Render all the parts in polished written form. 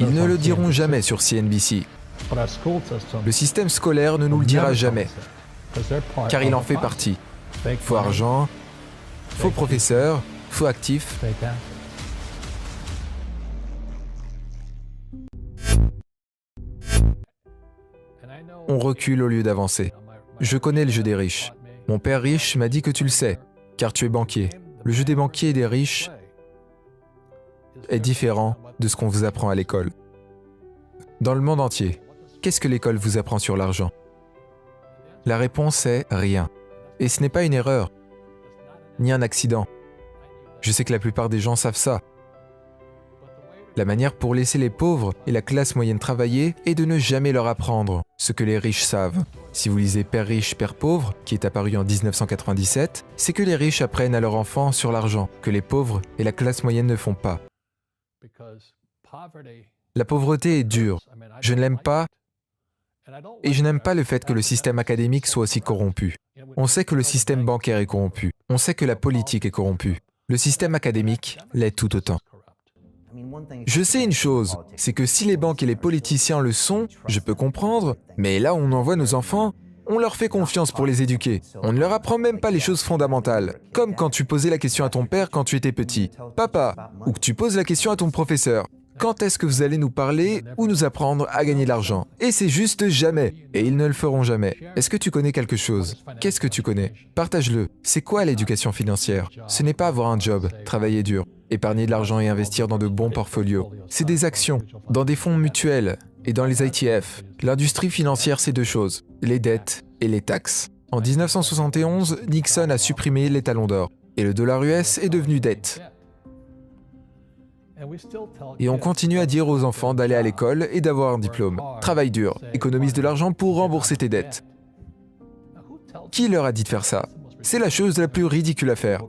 Ils ne le diront jamais sur CNBC. Le système scolaire ne nous le dira jamais, car il en fait partie. Faux argent, faux professeurs, faux actifs. On recule au lieu d'avancer. Je connais le jeu des riches. Mon père riche m'a dit que tu le sais, car tu es banquier. Le jeu des banquiers et des riches est différent de ce qu'on vous apprend à l'école. Dans le monde entier, qu'est-ce que l'école vous apprend sur l'argent? La réponse est rien. Et ce n'est pas une erreur, ni un accident. Je sais que la plupart des gens savent ça. La manière pour laisser les pauvres et la classe moyenne travailler est de ne jamais leur apprendre ce que les riches savent. Si vous lisez Père riche, Père pauvre, qui est apparu en 1997, c'est que les riches apprennent à leurs enfants sur l'argent, que les pauvres et la classe moyenne ne font pas. La pauvreté est dure. Je ne l'aime pas et je n'aime pas le fait que le système académique soit aussi corrompu. On sait que le système bancaire est corrompu. On sait que la politique est corrompue. Le système académique l'est tout autant. Je sais une chose, c'est que si les banques et les politiciens le sont, je peux comprendre, mais là où on envoie nos enfants, on leur fait confiance pour les éduquer. On ne leur apprend même pas les choses fondamentales. Comme quand tu posais la question à ton père quand tu étais petit. Papa, ou que tu poses la question à ton professeur. Quand est-ce que vous allez nous parler ou nous apprendre à gagner de l'argent? Et c'est juste jamais. Et ils ne le feront jamais. Est-ce que tu connais quelque chose? Qu'est-ce que tu connais? Partage-le. C'est quoi l'éducation financière? Ce n'est pas avoir un job, travailler dur, épargner de l'argent et investir dans de bons portfolios. C'est des actions, dans des fonds mutuels et dans les ETF. L'industrie financière, c'est deux choses, les dettes et les taxes. En 1971, Nixon a supprimé les talons d'or et le dollar US est devenu dette. Et on continue à dire aux enfants d'aller à l'école et d'avoir un diplôme. Travaille dur, économise de l'argent pour rembourser tes dettes. Qui leur a dit de faire ça? C'est la chose la plus ridicule à faire.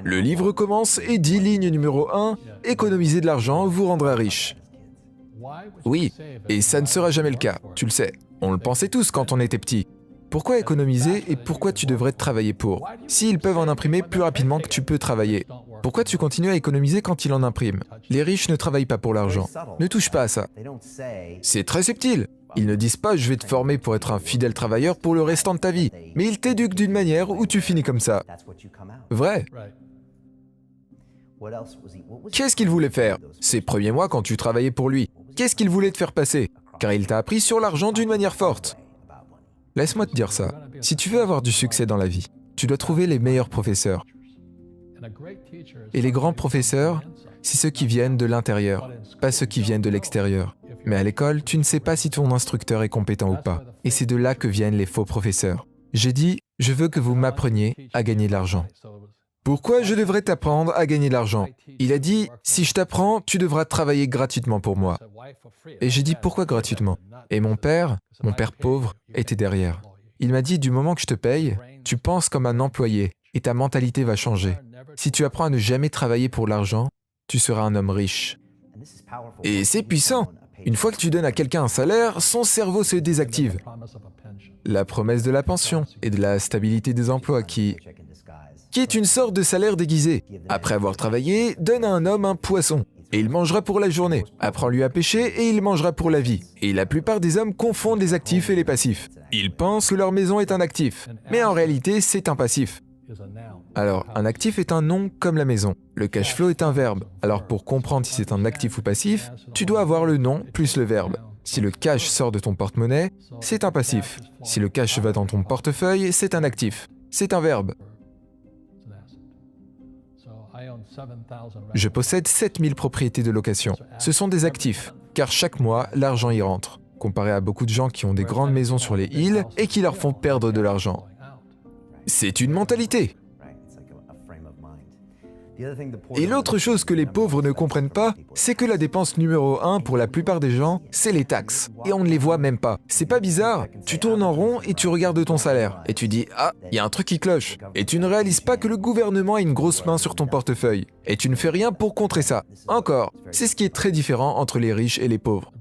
Le livre commence et dit ligne numéro 1, économisez de l'argent vous rendra riche. Oui, et ça ne sera jamais le cas, tu le sais. On le pensait tous quand on était petit. Pourquoi économiser et pourquoi tu devrais travailler pour? S'ils peuvent en imprimer plus rapidement que tu peux travailler. Pourquoi tu continues à économiser quand ils en impriment? Les riches ne travaillent pas pour l'argent. Ne touche pas à ça. C'est très subtil. Ils ne disent pas « je vais te former pour être un fidèle travailleur pour le restant de ta vie », mais ils t'éduquent d'une manière où tu finis comme ça. Vrai. Qu'est-ce qu'il voulait faire? Ces premiers mois quand tu travaillais pour lui, qu'est-ce qu'il voulait te faire passer? Car il t'a appris sur l'argent d'une manière forte. Laisse-moi te dire ça. Si tu veux avoir du succès dans la vie, tu dois trouver les meilleurs professeurs. Et les grands professeurs, c'est ceux qui viennent de l'intérieur, pas ceux qui viennent de l'extérieur. Mais à l'école, tu ne sais pas si ton instructeur est compétent ou pas. Et c'est de là que viennent les faux professeurs. J'ai dit, je veux que vous m'appreniez à gagner de l'argent. Pourquoi je devrais t'apprendre à gagner de l'argent? Il a dit, si je t'apprends, tu devras travailler gratuitement pour moi. Et j'ai dit, pourquoi gratuitement? Et mon père pauvre, était derrière. Il m'a dit, du moment que je te paye, tu penses comme un employé et ta mentalité va changer. Si tu apprends à ne jamais travailler pour l'argent, tu seras un homme riche. Et c'est puissant. Une fois que tu donnes à quelqu'un un salaire, son cerveau se désactive. La promesse de la pension et de la stabilité des emplois qui est une sorte de salaire déguisé. Après avoir travaillé, donne à un homme un poisson. Et il mangera pour la journée. Apprends-lui à pêcher et il mangera pour la vie. Et la plupart des hommes confondent les actifs et les passifs. Ils pensent que leur maison est un actif. Mais en réalité, c'est un passif. Alors, un actif est un nom comme la maison. Le cash flow est un verbe. Alors pour comprendre si c'est un actif ou passif, tu dois avoir le nom plus le verbe. Si le cash sort de ton porte-monnaie, c'est un passif. Si le cash va dans ton portefeuille, c'est un actif. C'est un verbe. Je possède 7000 propriétés de location. Ce sont des actifs, car chaque mois, l'argent y rentre, comparé à beaucoup de gens qui ont des grandes maisons sur les îles et qui leur font perdre de l'argent. C'est une mentalité. Et l'autre chose que les pauvres ne comprennent pas, c'est que la dépense numéro 1 pour la plupart des gens, c'est les taxes. Et on ne les voit même pas. C'est pas bizarre? Tu tournes en rond et tu regardes ton salaire. Et tu dis « Ah, il y a un truc qui cloche ». Et tu ne réalises pas que le gouvernement a une grosse main sur ton portefeuille. Et tu ne fais rien pour contrer ça. Encore, c'est ce qui est très différent entre les riches et les pauvres.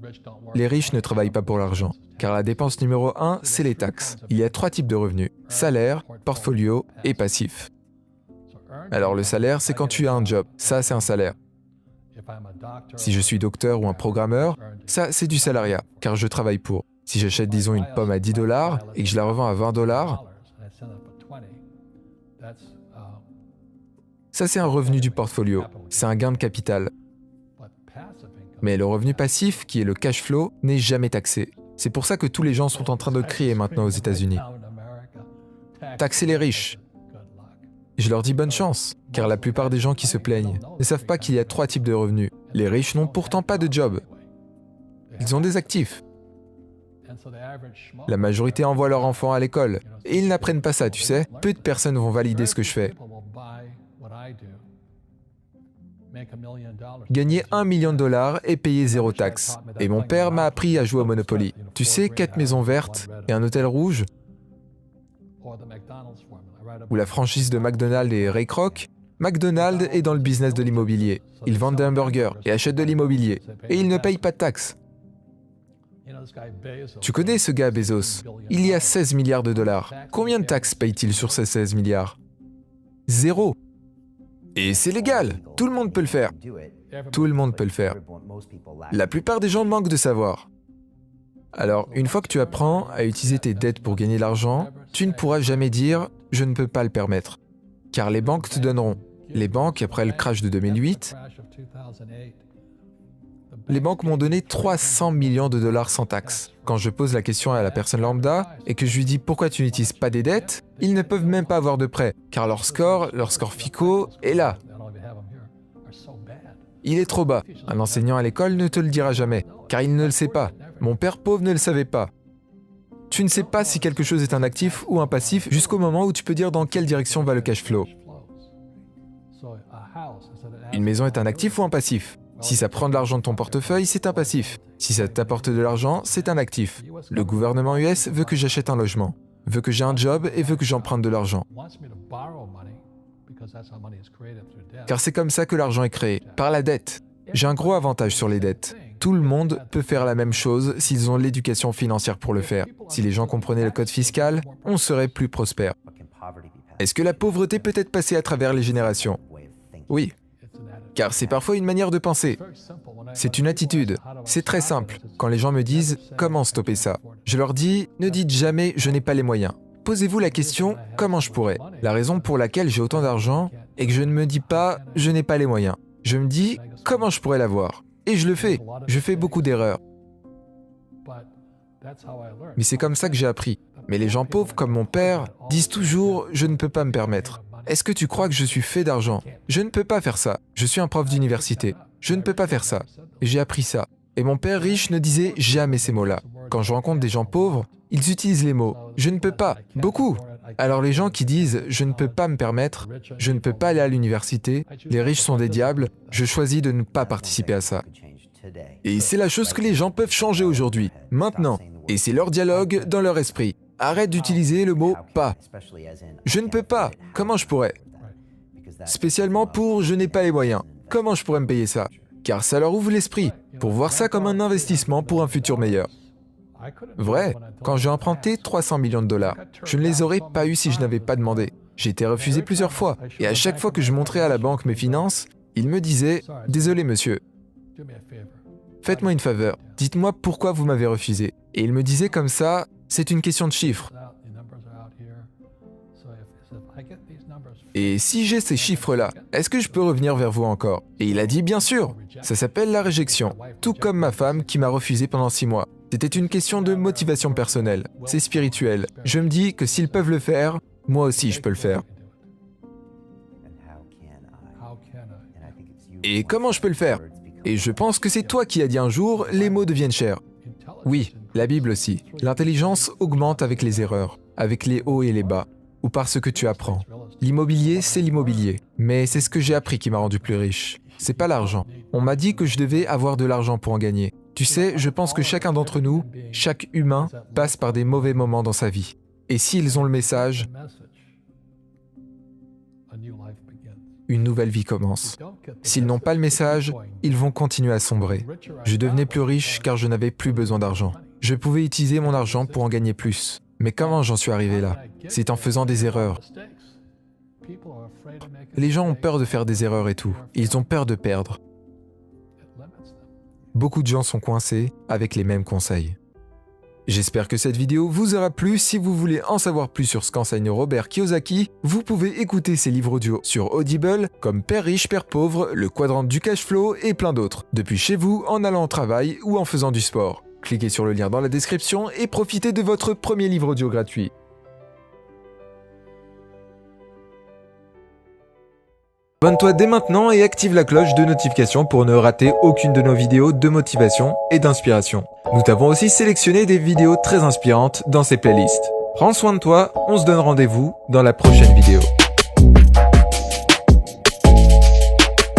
Les riches ne travaillent pas pour l'argent, car la dépense numéro 1, c'est les taxes. Il y a 3 types de revenus, salaire, portfolio et passif. Alors le salaire, c'est quand tu as un job, ça c'est un salaire. Si je suis docteur ou un programmeur, ça c'est du salariat, car je travaille pour. Si j'achète disons une pomme à 10 dollars et que je la revends à 20 dollars, ça c'est un revenu du portfolio, c'est un gain de capital. Mais le revenu passif, qui est le cash flow, n'est jamais taxé. C'est pour ça que tous les gens sont en train de crier maintenant aux États-Unis. Taxer les riches. Je leur dis bonne chance, car la plupart des gens qui se plaignent ne savent pas qu'il y a 3 types de revenus. Les riches n'ont pourtant pas de job. Ils ont des actifs. La majorité envoie leurs enfants à l'école, et ils n'apprennent pas ça, tu sais. Peu de personnes vont valider ce que je fais. Gagner 1 million de dollars et payer 0 taxe. Et mon père m'a appris à jouer au Monopoly. Tu sais, 4 maisons vertes et un hôtel rouge, ou la franchise de McDonald's et Ray Kroc. McDonald's est dans le business de l'immobilier. Ils vendent des hamburgers et achètent de l'immobilier. Et ils ne payent pas de taxes. Tu connais ce gars Bezos? Il y a 16 milliards de dollars. Combien de taxes paye-t-il sur ces 16 milliards? 0. Et c'est légal. Tout le monde peut le faire. Tout le monde peut le faire. La plupart des gens manquent de savoir. Alors, une fois que tu apprends à utiliser tes dettes pour gagner de l'argent, tu ne pourras jamais dire « je ne peux pas le permettre ». Car les banques te donneront. Les banques, après le crash de 2008, les banques m'ont donné 300 millions de dollars sans taxe. Quand je pose la question à la personne lambda et que je lui dis pourquoi tu n'utilises pas des dettes, ils ne peuvent même pas avoir de prêt, car leur score FICO est là. Il est trop bas. Un enseignant à l'école ne te le dira jamais, car il ne le sait pas. Mon père pauvre ne le savait pas. Tu ne sais pas si quelque chose est un actif ou un passif jusqu'au moment où tu peux dire dans quelle direction va le cash flow. Une maison est un actif ou un passif? Si ça prend de l'argent de ton portefeuille, c'est un passif. Si ça t'apporte de l'argent, c'est un actif. Le gouvernement US veut que j'achète un logement, veut que j'ai un job et veut que j'emprunte de l'argent. Car c'est comme ça que l'argent est créé, par la dette. J'ai un gros avantage sur les dettes. Tout le monde peut faire la même chose s'ils ont l'éducation financière pour le faire. Si les gens comprenaient le code fiscal, on serait plus prospère. Est-ce que la pauvreté peut être passée à travers les générations? Oui. Car c'est parfois une manière de penser. C'est une attitude. C'est très simple. Quand les gens me disent « comment stopper ça ?», je leur dis « ne dites jamais « je n'ai pas les moyens ». Posez-vous la question « comment je pourrais ?» La raison pour laquelle j'ai autant d'argent est que je ne me dis pas « je n'ai pas les moyens ». Je me dis « comment je pourrais l'avoir ?» Et je le fais. Je fais beaucoup d'erreurs. Mais c'est comme ça que j'ai appris. Mais les gens pauvres comme mon père disent toujours « je ne peux pas me permettre ». Est-ce que tu crois que je suis fait d'argent? Je ne peux pas faire ça. Je suis un prof d'université. Je ne peux pas faire ça. J'ai appris ça. Et mon père riche ne disait jamais ces mots-là. Quand je rencontre des gens pauvres, ils utilisent les mots « je ne peux pas ». Beaucoup. Alors les gens qui disent « je ne peux pas me permettre »,« je ne peux pas aller à l'université »,« les riches sont des diables », je choisis de ne pas participer à ça. Et c'est la chose que les gens peuvent changer aujourd'hui, maintenant. Et c'est leur dialogue dans leur esprit. Arrête d'utiliser le mot « pas ». Je ne peux pas. Comment je pourrais? Spécialement pour « je n'ai pas les moyens ». Comment je pourrais me payer ça? Car ça leur ouvre l'esprit, pour voir ça comme un investissement pour un futur meilleur. Vrai, quand j'ai emprunté 300 millions de dollars, je ne les aurais pas eus si je n'avais pas demandé. J'ai été refusé plusieurs fois, et à chaque fois que je montrais à la banque mes finances, ils me disaient « Désolé monsieur, faites-moi une faveur, dites-moi pourquoi vous m'avez refusé. » Et ils me disaient comme ça « C'est une question de chiffres. » Et si j'ai ces chiffres-là, est-ce que je peux revenir vers vous encore? Et il a dit bien sûr, ça s'appelle la réjection, tout comme ma femme qui m'a refusé pendant 6 mois. C'était une question de motivation personnelle, c'est spirituel. Je me dis que s'ils peuvent le faire, moi aussi je peux le faire. Et comment je peux le faire? Et je pense que c'est toi qui as dit un jour, les mots deviennent chers. Oui, la Bible aussi. L'intelligence augmente avec les erreurs, avec les hauts et les bas, ou par ce que tu apprends. L'immobilier, c'est l'immobilier. Mais c'est ce que j'ai appris qui m'a rendu plus riche. C'est pas l'argent. On m'a dit que je devais avoir de l'argent pour en gagner. Tu sais, je pense que chacun d'entre nous, chaque humain, passe par des mauvais moments dans sa vie. Et s'ils ont le message, une nouvelle vie commence. S'ils n'ont pas le message, ils vont continuer à sombrer. Je devenais plus riche car je n'avais plus besoin d'argent. Je pouvais utiliser mon argent pour en gagner plus. Mais comment j'en suis arrivé là? C'est en faisant des erreurs. Les gens ont peur de faire des erreurs et tout. Ils ont peur de perdre. Beaucoup de gens sont coincés avec les mêmes conseils. J'espère que cette vidéo vous aura plu. Si vous voulez en savoir plus sur ce qu'enseigne Robert Kiyosaki, vous pouvez écouter ses livres audio sur Audible, comme Père riche, Père pauvre, Le quadrant du cash flow et plein d'autres, depuis chez vous, en allant au travail ou en faisant du sport. Cliquez sur le lien dans la description et profitez de votre premier livre audio gratuit. Abonne-toi dès maintenant et active la cloche de notification pour ne rater aucune de nos vidéos de motivation et d'inspiration. Nous t'avons aussi sélectionné des vidéos très inspirantes dans ces playlists. Prends soin de toi, on se donne rendez-vous dans la prochaine vidéo.